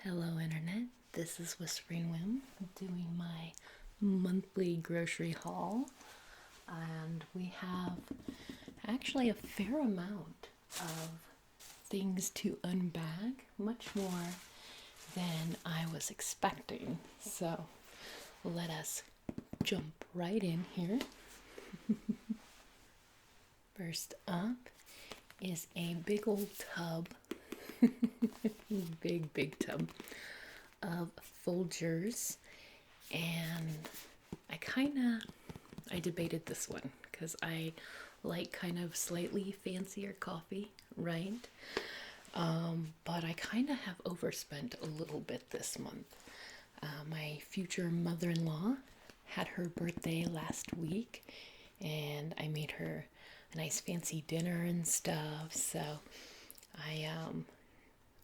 Hello, Internet. This is Whispering Whim doing my monthly grocery haul, and we have actually a fair amount of things to unbag, much more than I was expecting. So let us jump right in here. First up is a big old tub, big tub of Folgers, and I debated this one because I like kind of slightly fancier coffee, right? But I kind of have overspent a little bit this month. My future mother-in-law had her birthday last week, and I made her a nice fancy dinner and stuff, so I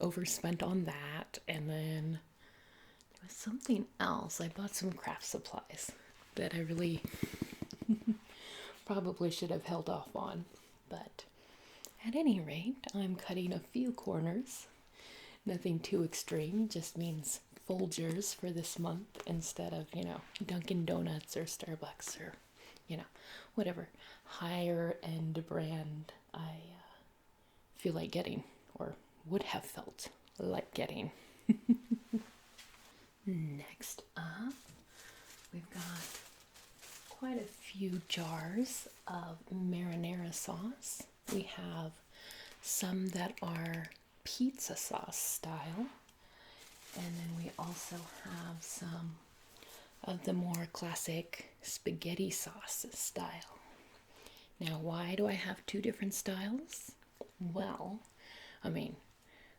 overspent on that, and then there was something else. I bought some craft supplies that I really probably should have held off on, but at any rate, I'm cutting a few corners. Nothing too extreme, just means Folgers for this month instead of, Dunkin' Donuts or Starbucks or, whatever higher end brand I feel like getting or would have felt like getting. Next up, we've got quite a few jars of marinara sauce. We have some that are pizza sauce style, and then we also have some of the more classic spaghetti sauce style. Now, why do I have two different styles? Well,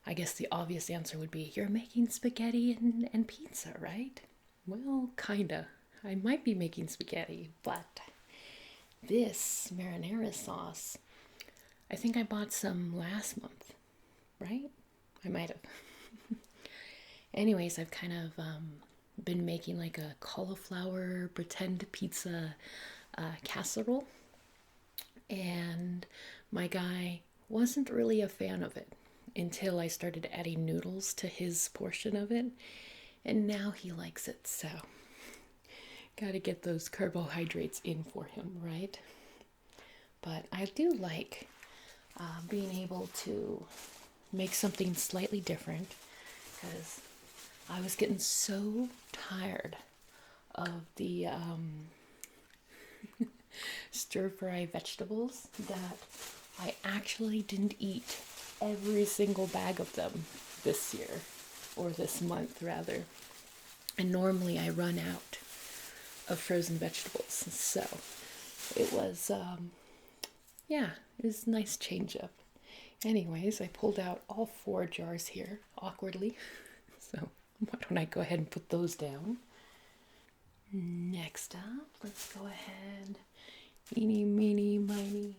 I guess the obvious answer would be you're making spaghetti and pizza, right? Well, kinda. I might be making spaghetti, but this marinara sauce, I think I bought some last month, right? I might have. Anyways, I've kind of been making like a cauliflower pretend pizza casserole, and my guy wasn't really a fan of it until I started adding noodles to his portion of it, and now he likes it, so gotta get those carbohydrates in for him, right? But I do like being able to make something slightly different because I was getting so tired of the stir fry vegetables that I actually didn't eat every single bag of them this year, or this month rather. And normally I run out of frozen vegetables, so it was it was a nice change up. Anyways, I pulled out all 4 jars here awkwardly, so why don't I go ahead and put those down. Next up, let's go ahead, eeny meeny miny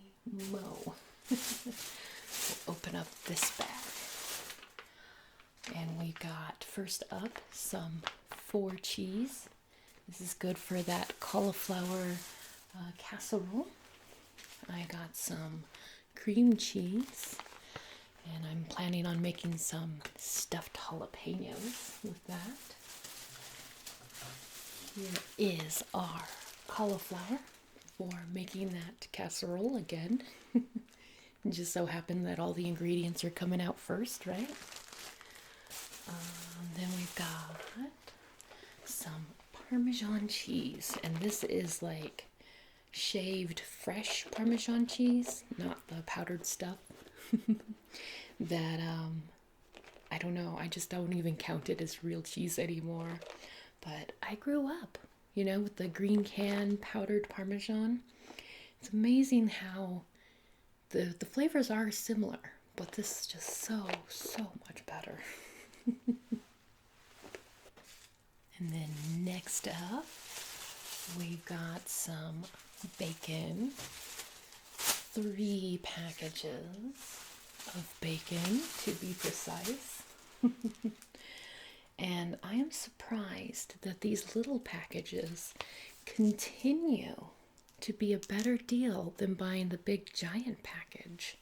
mo. We'll open up this bag, and we got first up some 4 cheese. This is good for that cauliflower casserole. I got some cream cheese, and I'm planning on making some stuffed jalapenos with that. Here is our cauliflower for making that casserole again. It just so happened that all the ingredients are coming out first, right? Then we've got some Parmesan cheese, and this is like shaved fresh Parmesan cheese, not the powdered stuff that I don't know, I just don't even count it as real cheese anymore. But I grew up, with the green can powdered Parmesan. It's amazing how the flavors are similar, but this is just so much better. And then next up, we've got some bacon. 3 packages of bacon, to be precise. And I am surprised that these little packages continue to be a better deal than buying the big giant package.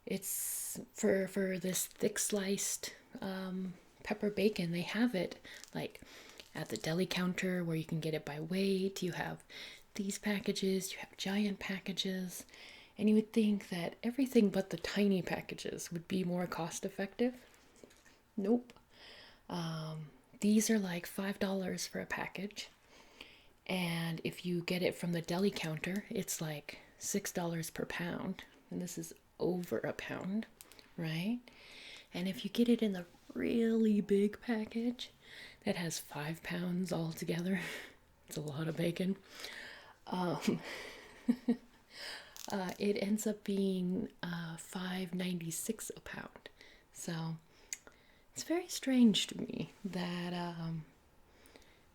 It's for this thick sliced pepper bacon. They have it like at the deli counter where you can get it by weight. You have these packages, you have giant packages, and you would think that everything but the tiny packages would be more cost effective. Nope. These are like $5 for a package. And if you get it from the deli counter, it's like $6 per pound. And this is over a pound, right? And if you get it in the really big package that has 5 pounds altogether, it's a lot of bacon. It ends up being $5.96 a pound. So it's very strange to me that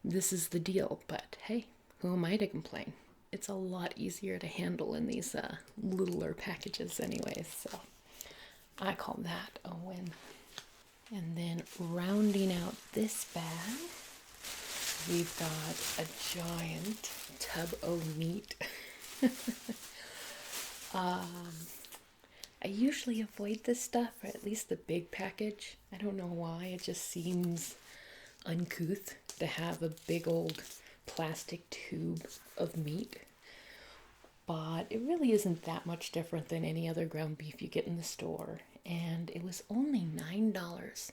this is the deal, but hey, who am I to complain? It's a lot easier to handle in these littler packages anyways, so I call that a win. And then rounding out this bag, we've got a giant tub of meat. I usually avoid this stuff, or at least the big package. I don't know why, it just seems uncouth to have a big old plastic tube of meat. But it really isn't that much different than any other ground beef you get in the store. And it was only $9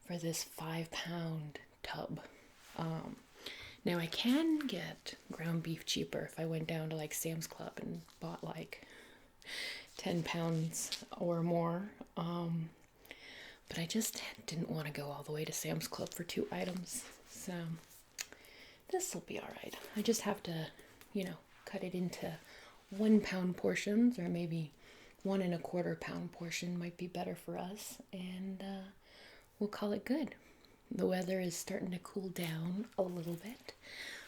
for this 5 pound tub. Now I can get ground beef cheaper if I went down to like Sam's Club and bought like 10 pounds or more. But I just didn't want to go all the way to Sam's Club for 2 items. So this will be all right. I just have to, cut it into 1 pound portions, or maybe 1.25 pound portion might be better for us. And we'll call it good. The weather is starting to cool down a little bit,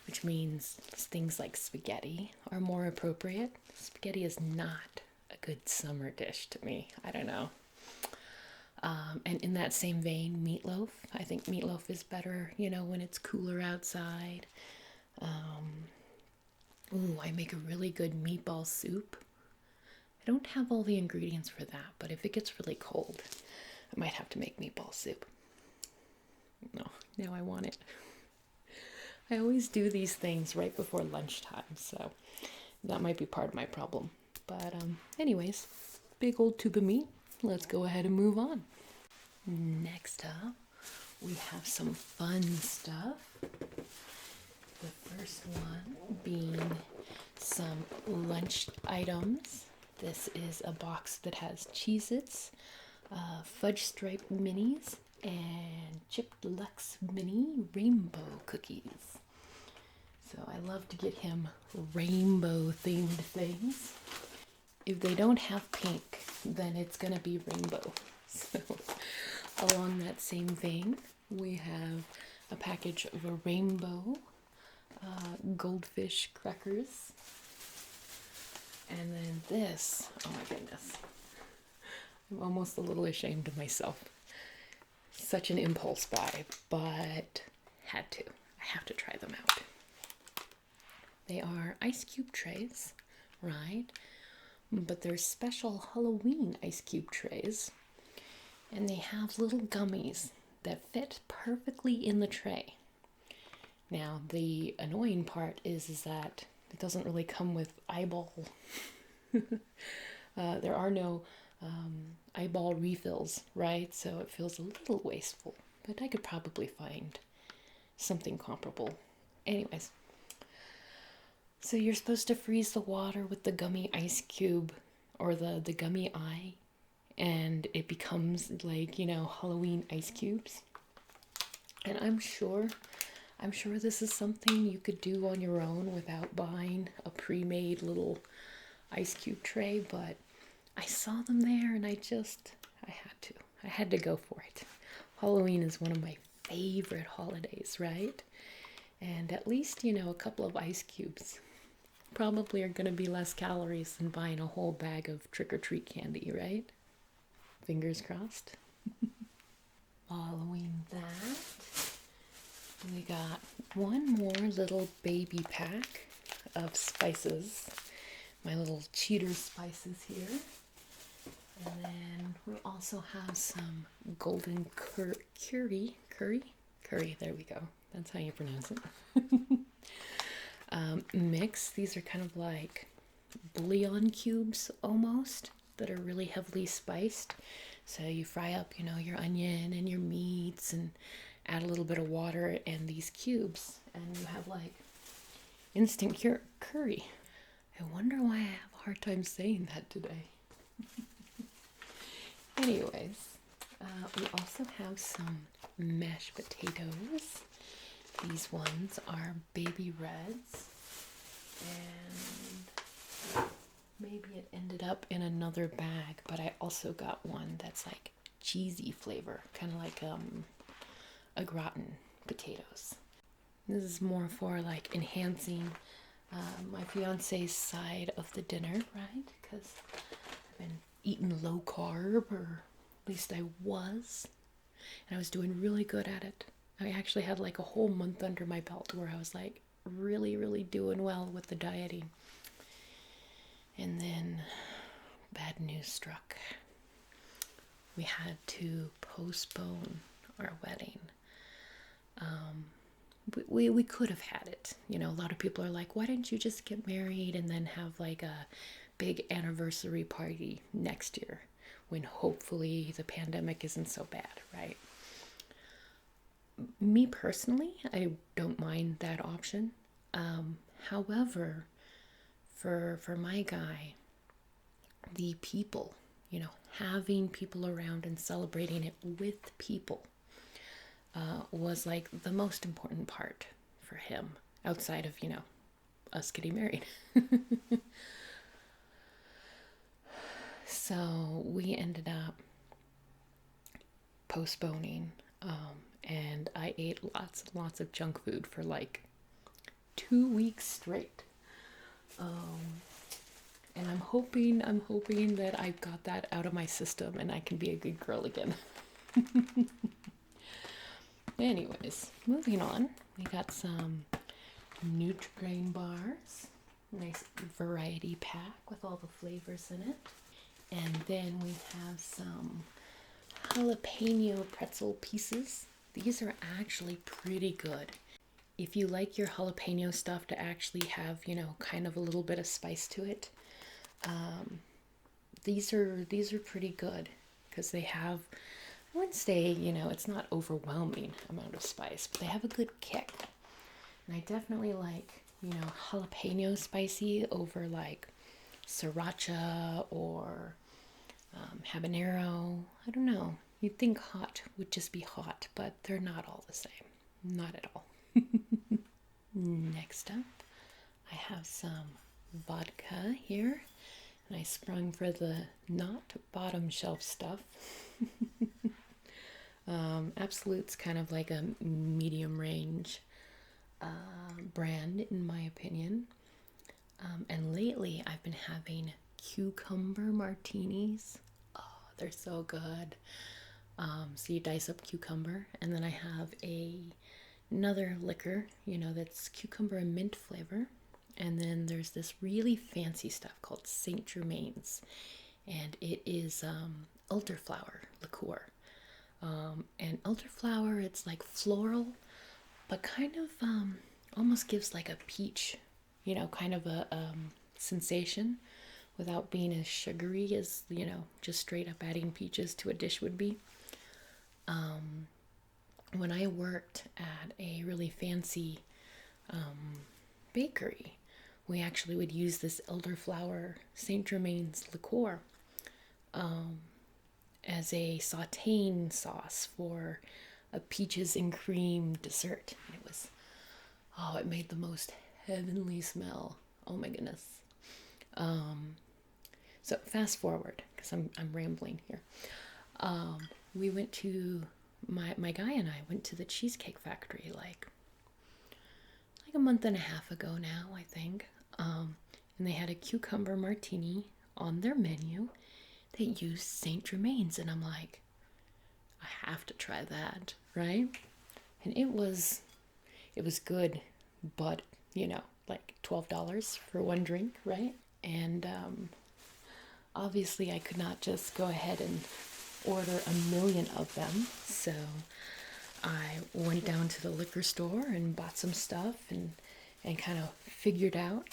which means things like spaghetti are more appropriate. Spaghetti is not a good summer dish to me. I don't know. And in that same vein, meatloaf. I think meatloaf is better, when it's cooler outside. I make a really good meatball soup. I don't have all the ingredients for that, but if it gets really cold, I might have to make meatball soup. No, now I want it. I always do these things right before lunchtime, so that might be part of my problem. But anyways, big old tube of meat. Let's go ahead and move on. Next up, we have some fun stuff. The first one being some lunch items. This is a box that has Cheez-Its, fudge stripe minis, and Chip Deluxe mini rainbow cookies. So I love to get him rainbow themed things. If they don't have pink, then it's gonna be rainbow. So along that same vein, we have a package of a rainbow goldfish crackers. And then this, oh my goodness, I'm almost a little ashamed of myself. Such an impulse buy, but had to. I have to try them out. They are ice cube trays, right? But they're special Halloween ice cube trays. And they have little gummies that fit perfectly in the tray. Now, the annoying part is that it doesn't really come with eyeball. There are no eyeball refills, right? So it feels a little wasteful, but I could probably find something comparable. Anyways, so you're supposed to freeze the water with the gummy ice cube or the gummy eye, and it becomes like, Halloween ice cubes. And I'm sure this is something you could do on your own without buying a pre-made little ice cube tray, but I saw them there and I had to go for it. Halloween is one of my favorite holidays, right? And at least, a couple of ice cubes probably are going to be less calories than buying a whole bag of trick-or-treat candy, right? Fingers crossed. Following that, we got one more little baby pack of spices. My little cheater spices here. And then we also have some golden curry. There we go. That's how you pronounce it. Mix. These are kind of like bouillon cubes almost that are really heavily spiced. So you fry up, your onion and your meats and add a little bit of water and these cubes, and you have like instant curry. I wonder why I have a hard time saying that today. Anyways, we also have some mashed potatoes. These ones are baby reds, and maybe it ended up in another bag, but I also got one that's like cheesy flavor, kind of like a gratin potatoes. This is more for like enhancing my fiance's side of the dinner, right? Because I've been eating low carb, or at least I was, and I was doing really good at it. I actually had like a whole month under my belt where I was like really, really doing well with the dieting. And then bad news struck. We had to postpone our wedding. We could have had it. A lot of people are like, why didn't you just get married and then have like a big anniversary party next year when hopefully the pandemic isn't so bad, right? Me personally, I don't mind that option. However, for my guy, the people, having people around and celebrating it with people was like the most important part for him outside of, us getting married. So we ended up postponing, and I ate lots and lots of junk food for like 2 weeks straight. And I'm hoping that I've got that out of my system and I can be a good girl again. Anyways, moving on. We got some Nutri-Grain bars. Nice variety pack with all the flavors in it. And then we have some jalapeno pretzel pieces. These are actually pretty good. If you like your jalapeno stuff to actually have, kind of a little bit of spice to it, these are pretty good because they have, I wouldn't say, it's not overwhelming amount of spice, but they have a good kick. And I definitely like, jalapeno spicy over like sriracha or habanero. I don't know. You'd think hot would just be hot, but they're not all the same. Not at all. Next up, I have some vodka here. And I sprung for the not bottom shelf stuff. Absolute's kind of like a medium range brand, in my opinion. And lately, I've been having cucumber martinis. Oh, they're so good. So you dice up cucumber, and then I have another liquor, that's cucumber and mint flavor. And then there's this really fancy stuff called Saint Germain's, and it is elderflower liqueur. And elderflower, it's like floral, but kind of almost gives like a peach, kind of a sensation without being as sugary as, just straight up adding peaches to a dish would be. When I worked at a really fancy bakery, we actually would use this elderflower Saint Germain's liqueur as a sautéing sauce for a peaches and cream dessert. And it made the most heavenly smell. Oh my goodness. So fast forward, because I'm rambling here. We went to, my guy and I went to the Cheesecake Factory like a month and a half ago now, I think. And they had a cucumber martini on their menu that used Saint Germain's, and I'm like, I have to try that, right? And it was good, but like $12 for one drink, right? And obviously I could not just go ahead and order a million of them, so I went down to the liquor store and bought some stuff and kind of figured out,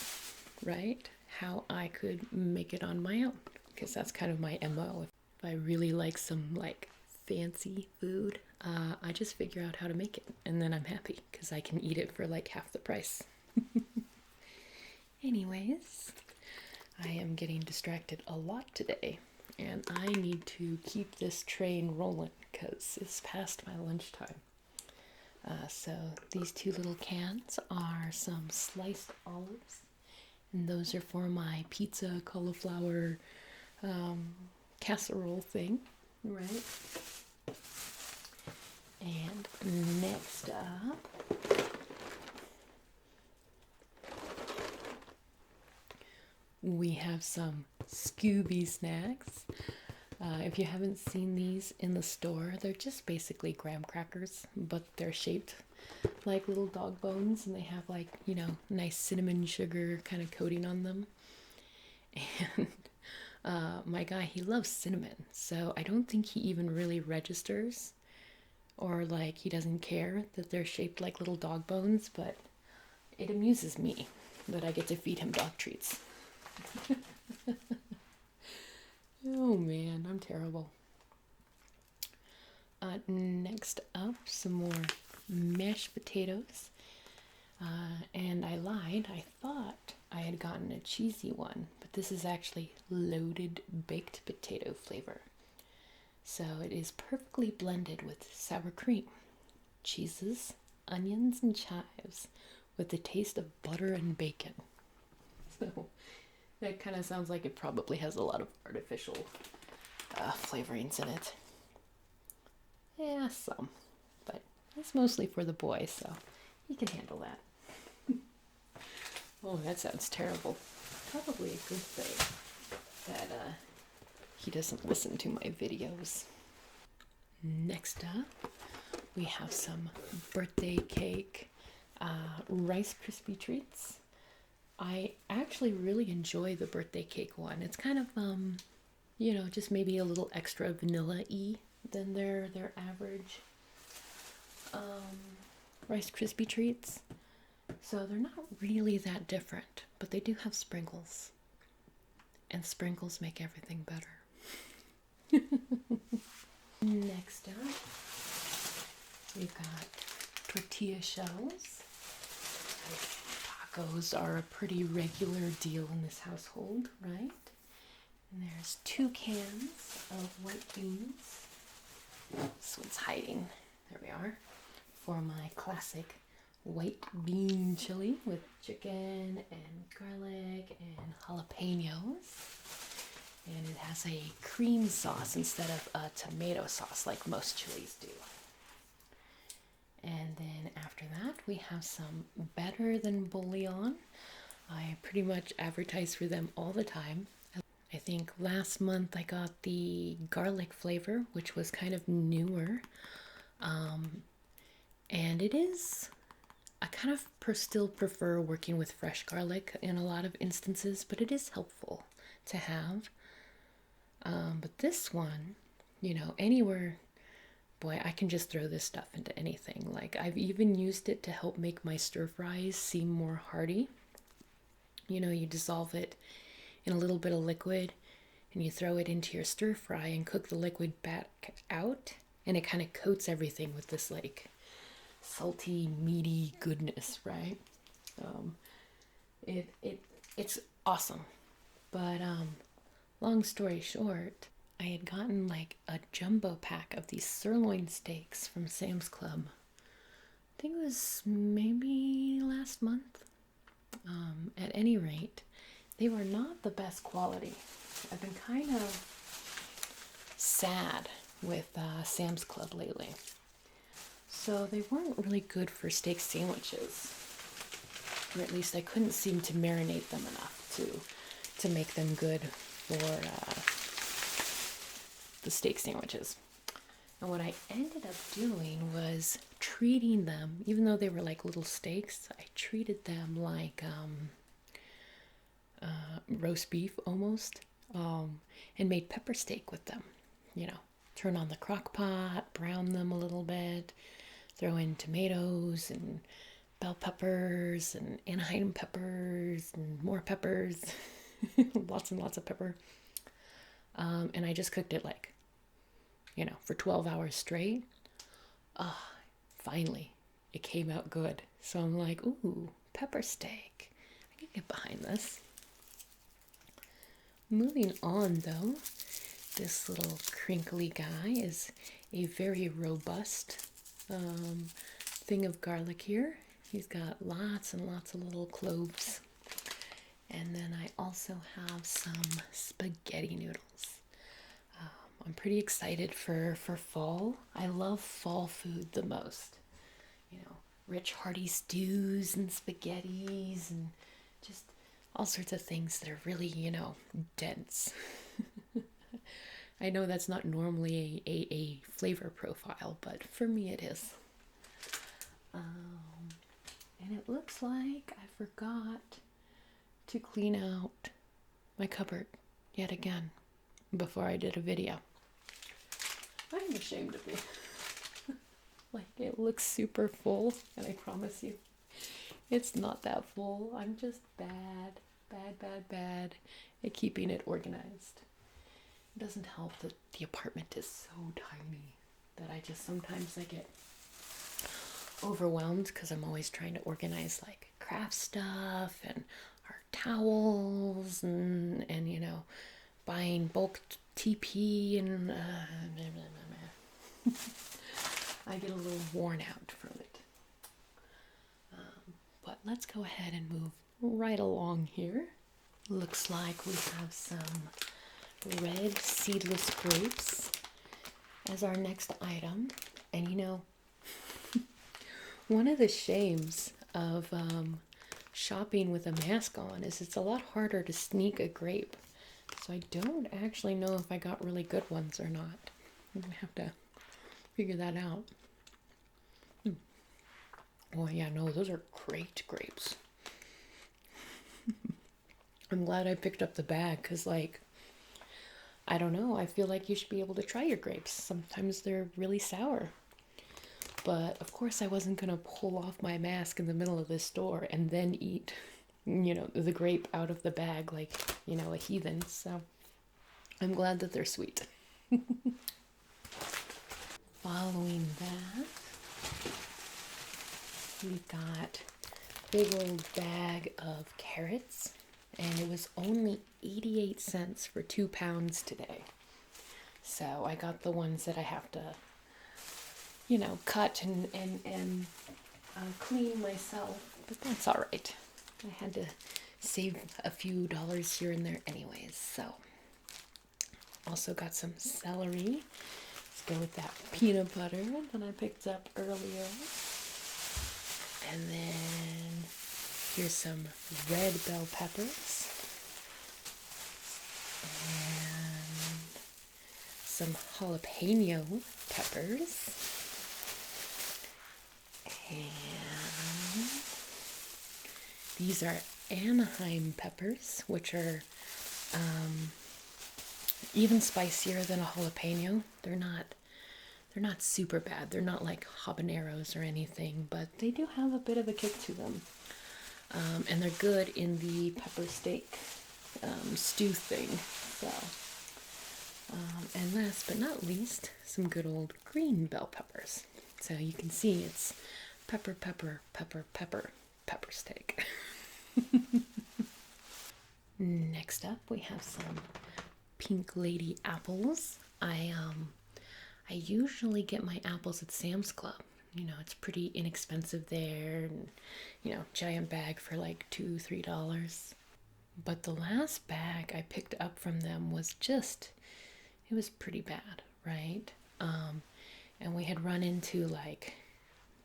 right, how I could make it on my own, because that's kind of my MO. If I really like some like fancy food, I just figure out how to make it, and then I'm happy because I can eat it for like half the price. Anyways, I am getting distracted a lot today, and I need to keep this train rolling because it's past my lunchtime. So these two little cans are some sliced olives, and those are for my pizza cauliflower casserole thing, right? And next up, we have some Scooby snacks. If you haven't seen these in the store, they're just basically graham crackers, but they're shaped like little dog bones, and they have like, you know, nice cinnamon sugar kind of coating on them. And my guy, he loves cinnamon, so I don't think he even really registers, or like he doesn't care that they're shaped like little dog bones, but it amuses me that I get to feed him dog treats. Oh man, I'm terrible. Next up, some more mashed potatoes. And I lied, I thought I had gotten a cheesy one, but this is actually loaded baked potato flavor. So it is perfectly blended with sour cream, cheeses, onions, and chives with the taste of butter and bacon. So that kind of sounds like it probably has a lot of artificial flavorings in it. Yeah, some. But it's mostly for the boy, so he can handle that. Oh, that sounds terrible. Probably a good thing that he doesn't listen to my videos. Next up, we have some birthday cake Rice Krispie treats. I actually really enjoy the birthday cake one. It's kind of, you know, just maybe a little extra vanilla-y than their average Rice Krispie treats. So they're not really that different, but they do have sprinkles. And sprinkles make everything better. Next up, we've got tortilla shells. Tacos are a pretty regular deal in this household, right? And there's 2 cans of white beans. This one's hiding. There we are. For my classic white bean chili with chicken and garlic and jalapenos. And it has a cream sauce instead of a tomato sauce like most chilies do. And then after that, we have some Better Than Bouillon. I pretty much advertise for them all the time. I think last month I got the garlic flavor, which was kind of newer. And it is, I kind of still prefer working with fresh garlic in a lot of instances, but it is helpful to have. But this one, you know, anywhere, boy, I can just throw this stuff into anything. Like, I've even used it to help make my stir fries seem more hearty. You know, you dissolve it in a little bit of liquid and you throw it into your stir fry and cook the liquid back out, and it kind of coats everything with this like salty, meaty goodness, right? It's awesome. But long story short, I had gotten like a jumbo pack of these sirloin steaks from Sam's Club. I think it was maybe last month. At any rate, they were not the best quality. I've been kind of sad with Sam's Club lately. So they weren't really good for steak sandwiches. Or at least I couldn't seem to marinate them enough to make them good for the steak sandwiches. And what I ended up doing was treating them, even though they were like little steaks, I treated them like roast beef almost. and made pepper steak with them. You know, turn on the crock pot, brown them a little bit, throw in tomatoes and bell peppers and Anaheim peppers and more peppers, lots and lots of pepper. And I just cooked it like, for 12 hours straight. Finally, it came out good. So I'm like, ooh, pepper steak. I can get behind this. Moving on though, this little crinkly guy is a very robust thing of garlic here. He's got lots and lots of little cloves. And then I also have some spaghetti noodles. I'm pretty excited for fall. I love fall food the most. Rich hearty stews and spaghettis and just all sorts of things that are really, dense. I know that's not normally a flavor profile, but for me it is. And it looks like I forgot to clean out my cupboard yet again before I did a video. I'm ashamed of me. Like, it looks super full, and I promise you, it's not that full. I'm just bad at keeping it organized. It doesn't help that the apartment is so tiny that I get overwhelmed because I'm always trying to organize like craft stuff and our towels and buying bulk TP and I get a little worn out from it. But let's go ahead and move right along here. Looks like we have some red seedless grapes as our next item. And one of the shames of shopping with a mask on is it's a lot harder to sneak a grape. So I don't actually know if I got really good ones or not. I'm gonna have to figure that out. Oh yeah, no, those are great grapes. I'm glad I picked up the bag because, I don't know, I feel like you should be able to try your grapes. Sometimes they're really sour. But of course I wasn't going to pull off my mask in the middle of this store and then eat, the grape out of the bag like, a heathen. So I'm glad that they're sweet. Following that, we've got a big old bag of carrots, and it was only 88 cents for 2 pounds today. So I got the ones that I have to, cut and clean myself, but that's all right. I had to save a few dollars here and there anyways. So also got some celery. Let's go with that peanut butter that I picked up earlier. And then here's some red bell peppers and some jalapeno peppers. And these are Anaheim peppers, which are even spicier than a jalapeno. They're not super bad. They're not like habaneros or anything, but they do have a bit of a kick to them. And they're good in the pepper steak stew thing. So, and last but not least, some good old green bell peppers. So you can see it's pepper steak. Next up, we have some Pink Lady apples. I usually get my apples at Sam's Club. It's pretty inexpensive there, and giant bag for like $2-3. But the last bag I picked up from them was it was pretty bad, right? And we had run into like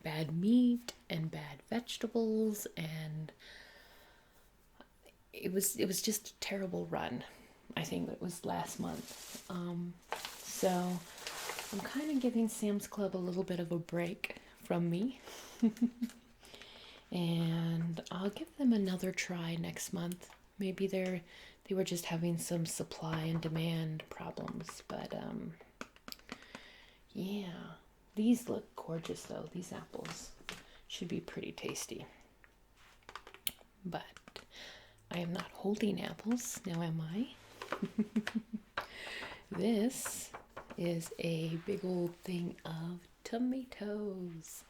bad meat and bad vegetables, and it was just a terrible run. I think it was last month. So I'm kind of giving Sam's Club a little bit of a break from me. And I'll give them another try next month. Maybe their they were just having some supply and demand problems. But yeah, these look gorgeous though. These apples should be pretty tasty. But I am not holding apples, now am I? This is a big old thing of tomatoes.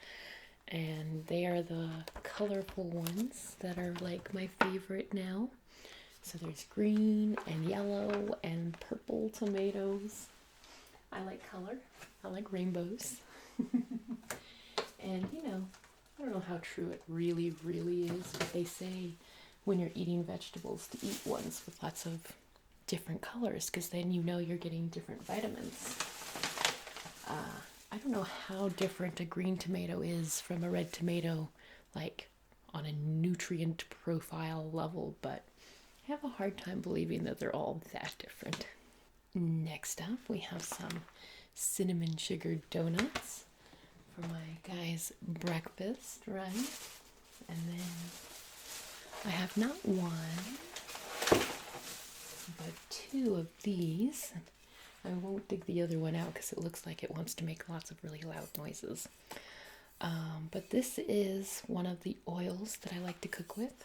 And they are the colorful ones that are like my favorite now. So there's green and yellow and purple tomatoes. I like color. I like rainbows. And you know, I don't know how true it really, really is, but they say when you're eating vegetables to eat ones with lots of different colors, because then you know you're getting different vitamins. I don't know how different a green tomato is from a red tomato, like on a nutrient profile level, but I have a hard time believing that they're all that different. Next up, we have some cinnamon sugar donuts for my guys' breakfast, right? And then I have not one, but two of these. I won't dig the other one out because it looks like it wants to make lots of really loud noises. But this is one of the oils that I like to cook with.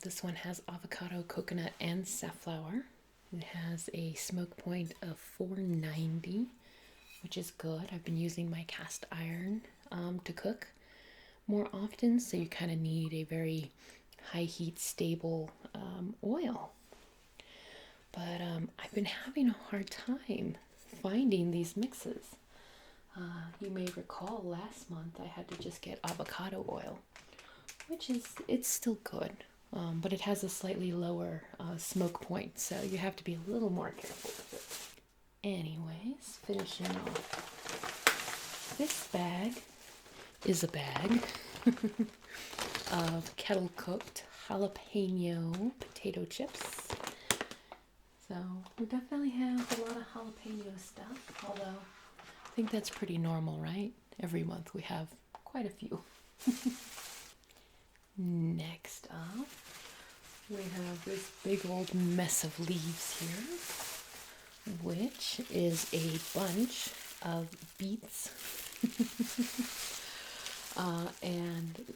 This one has avocado, coconut, and safflower. It has a smoke point of 490, which is good. I've been using my cast iron to cook more often, so you kind of need a very high heat, stable oil. But I've been having a hard time finding these mixes. You may recall last month I had to just get avocado oil, which is, it's still good, but it has a slightly lower smoke point, so you have to be a little more careful with it. Anyways, finishing off, this bag is a bag of kettle cooked jalapeno potato chips. So we definitely have a lot of jalapeno stuff, although I think that's pretty normal, right? Every month we have quite a few. Next up, we have this big old mess of leaves here, which is a bunch of beets. And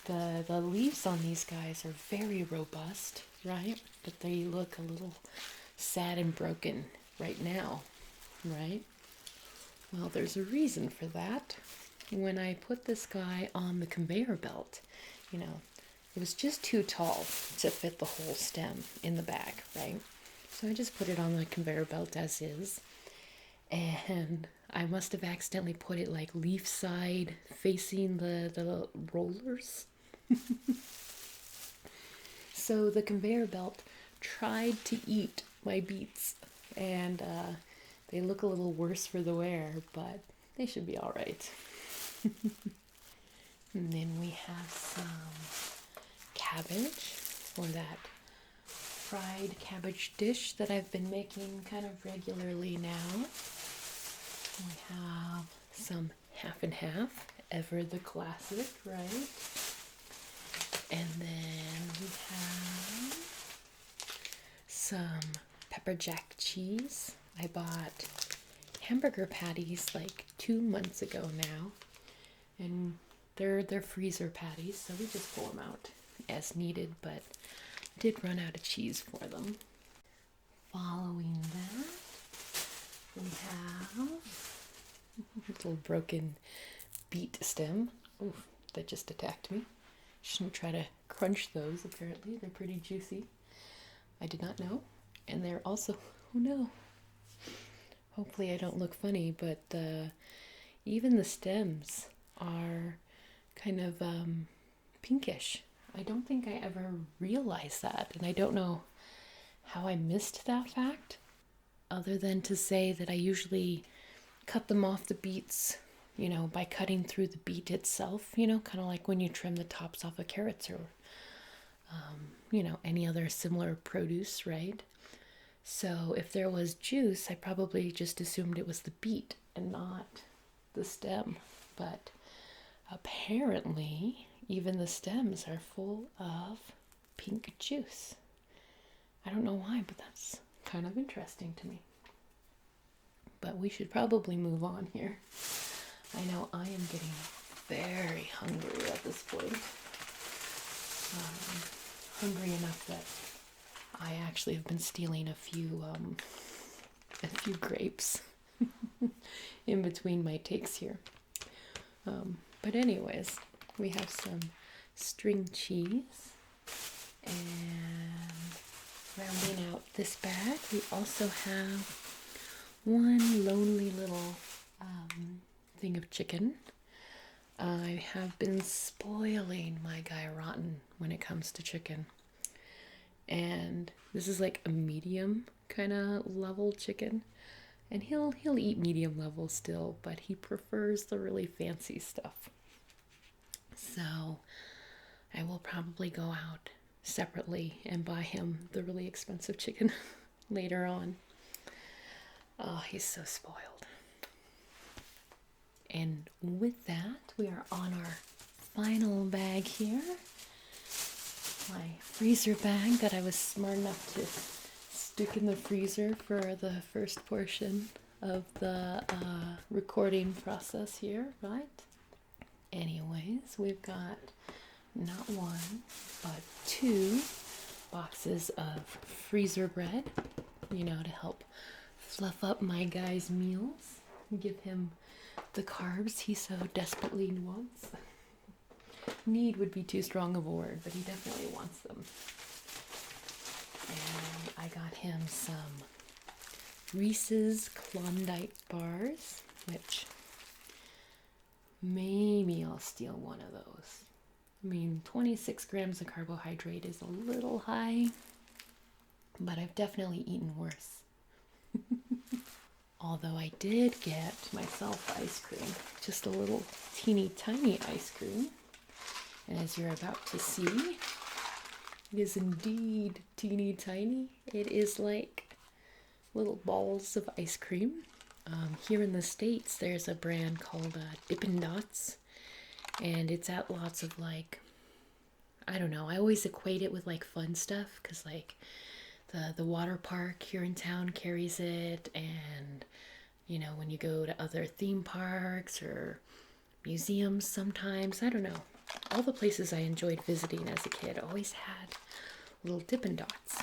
the leaves on these guys are very robust, right? But they look a little sad and broken right now, right? Well, there's a reason for that. When I put this guy on the conveyor belt, you know, it was just too tall to fit the whole stem in the bag, right? So I just put it on the conveyor belt as is. And I must have accidentally put it like leaf side facing the rollers. So the conveyor belt tried to eat my beets, and they look a little worse for the wear, but they should be all right. And then we have some cabbage for that fried cabbage dish that I've been making kind of regularly now. We have some half and half, ever the classic, right? And then we have some pepper jack cheese. I bought hamburger patties like 2 months ago now, and they're freezer patties, so we just pull them out as needed, but did run out of cheese for them. Following that, we have a little broken beet stem. Oof, that just attacked me. Shouldn't try to crunch those, apparently. They're pretty juicy. I did not know. And they're also, oh no. Hopefully I don't look funny, but even the stems are kind of pinkish. I don't think I ever realized that, and I don't know how I missed that fact, other than to say that I usually cut them off the beets, you know, by cutting through the beet itself, you know, kind of like when you trim the tops off of carrots or, you know, any other similar produce, right? So if there was juice, I probably just assumed it was the beet and not the stem. But apparently, even the stems are full of pink juice. I don't know why, but that's kind of interesting to me. But we should probably move on here. I know I am getting very hungry at this point. Hungry enough that I actually have been stealing a few grapes in between my takes here. But anyways, we have some string cheese, and rounding out this bag, we also have one lonely little thing of chicken. I have been spoiling my guy rotten when it comes to chicken. And this is like a medium kind of level chicken. And he'll eat medium level still, but he prefers the really fancy stuff. So I will probably go out separately and buy him the really expensive chicken later on. Oh, he's so spoiled. And with that, we are on our final bag here. My freezer bag that I was smart enough to stick in the freezer for the first portion of the recording process here, right? Anyways, we've got not one, but 2 boxes of freezer bread, to help fluff up my guy's meals, give him the carbs he so desperately wants. Need would be too strong of a word, but he definitely wants them. And I got him some Reese's Klondike bars, which maybe I'll steal one of those. I mean, 26 grams of carbohydrate is a little high, but I've definitely eaten worse. Although I did get myself ice cream, just a little teeny tiny ice cream. And as you're about to see, it is indeed teeny tiny. It is like little balls of ice cream. Here in the States, there's a brand called Dippin' Dots. And it's at lots of I don't know, I always equate it with fun stuff. Because the water park here in town carries it. And, when you go to other theme parks or museums sometimes, I don't know. All the places I enjoyed visiting as a kid always had little Dippin' Dots.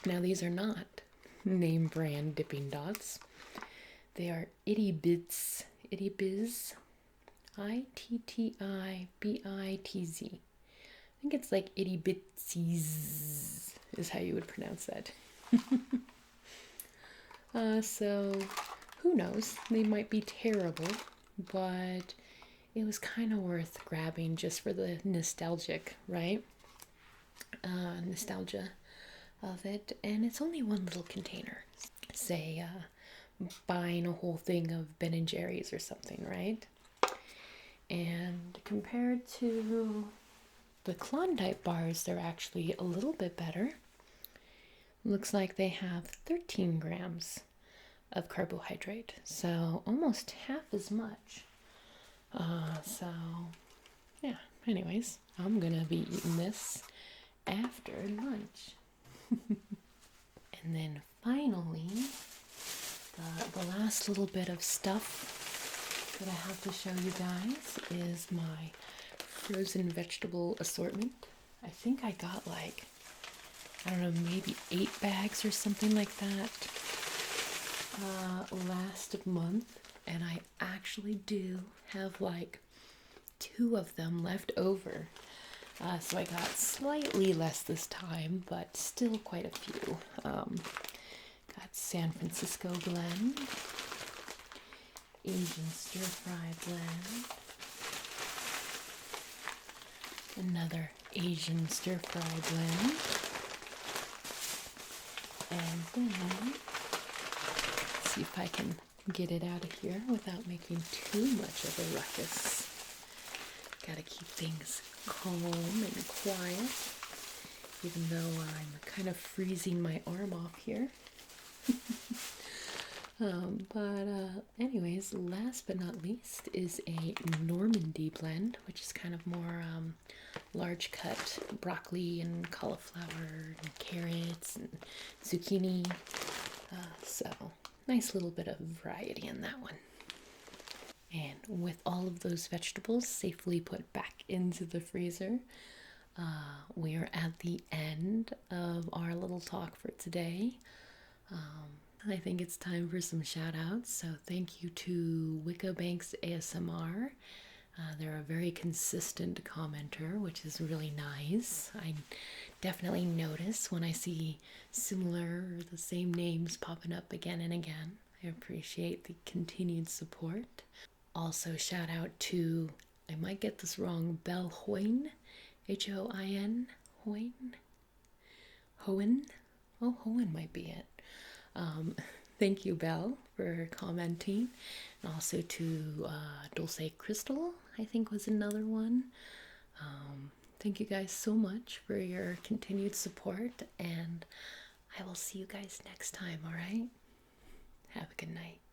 Now these are not name brand Dippin' Dots. They are Itty Biz, Ittibitz. I think it's like Itty Bitsies is how you would pronounce that. So who knows? They might be terrible, but it was kind of worth grabbing just for the nostalgia of it. And it's only one little container. Say, buying a whole thing of Ben and Jerry's or something, right? And compared to the Klondike bars, they're actually a little bit better. Looks like they have 13 grams of carbohydrate, so almost half as much. So, yeah, anyways, I'm gonna be eating this after lunch. And then finally, the last little bit of stuff that I have to show you guys is my frozen vegetable assortment. I think I got I don't know, maybe 8 bags or something like that last month. And I actually do have 2 of them left over. So I got slightly less this time, but still quite a few. Got San Francisco blend, Asian stir-fry blend, another Asian stir-fry blend, and then, let's see if I can get it out of here without making too much of a ruckus. Gotta keep things calm and quiet, even though I'm kind of freezing my arm off here. But anyways, guys, last but not least is a Normandy blend, which is kind of more large cut broccoli and cauliflower and carrots and zucchini. So nice little bit of variety in that one. And with all of those vegetables safely put back into the freezer, we are at the end of our little talk for today. I think it's time for some shout outs. So, thank you to Wicca Banks ASMR. They're a very consistent commenter, which is really nice. I definitely notice when I see similar or the same names popping up again and again. I appreciate the continued support. Also, shout out to, I might get this wrong, Bell Hoin, Hoin, Hoin, Hoen. Oh, Hoen might be it. Thank you, Belle, for commenting. And also to Dulce Crystal, I think was another one. Thank you guys so much for your continued support, and I will see you guys next time, all right? Have a good night.